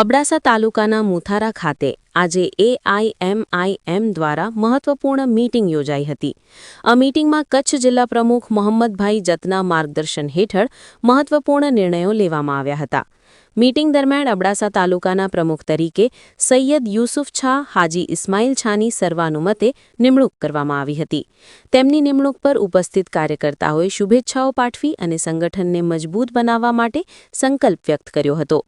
અબડાસા તાલુકાના મુથારા ખાતે આજે AIMIM દ્વારા મહત્વપૂર્ણ મીટિંગ યોજાઈ હતી. આ મીટિંગમાં કચ્છ જિલ્લા પ્રમુખ મોહમ્મદભાઈ જતના માર્ગદર્શન હેઠળ મહત્વપૂર્ણ નિર્ણયો લેવામાં આવ્યા હતા. મીટિંગ દરમિયાન અબડાસા તાલુકાના પ્રમુખ તરીકે સૈયદ યુસુફ છા હાજી ઇસ્માઇલ છાની સર્વાનુમતે નિમણૂક કરવામાં આવી હતી. તેમની નિમણૂક પર ઉપસ્થિત કાર્યકર્તાઓએ શુભેચ્છાઓ પાઠવી અને સંગઠનને મજબૂત બનાવવા માટે સંકલ્પ વ્યક્ત કર્યો હતો.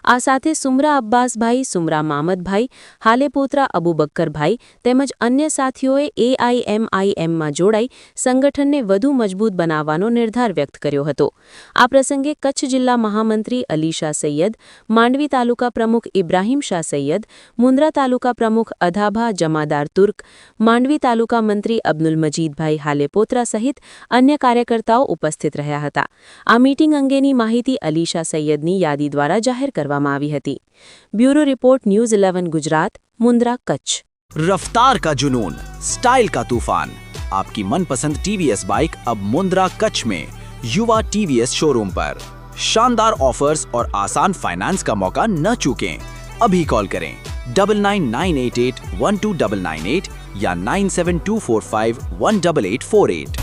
આ સાથે સુમરા અબ્બાસભાઈ, સુમરા મામદભાઈ, હાલેપોત્રા અબુબક્કરભાઈ તેમજ અન્ય સાથીઓએ AIMIMમાં જોડાઈ સંગઠનને વધુ મજબૂત બનાવવાનો નિર્ધાર વ્યક્ત કર્યો હતો. આ પ્રસંગે કચ્છ જિલ્લા મહામંત્રી અલી શાહ સૈયદ, માંડવી તાલુકા પ્રમુખ ઇબ્રાહીમ શાહ સૈયદ, મુન્દ્રા તાલુકા પ્રમુખ અધાભા જમાદાર તુર્ક, માંડવી તાલુકા મંત્રી અબ્દુલ મજીદભાઈ હાલેપોત્રા સહિત અન્ય કાર્યકર્તાઓ ઉપસ્થિત રહ્યા હતા. આ મીટિંગ અંગેની માહિતી અલી શાહ સૈયદની યાદી દ્વારા જાહેર કરવામાં આવી હતી. Bureau report news 11 Gujarat, Mundra Kutch. रफ्तार का जुनून, स्टाइल का तूफान, आपकी मनपसंद TVS बाइक अब मुंद्रा कच्छ में युवा TVS शोरूम पर. शानदार ऑफर्स और आसान फाइनेंस का मौका न चूकें. अभी कॉल करें 9998812998 या 9724518848.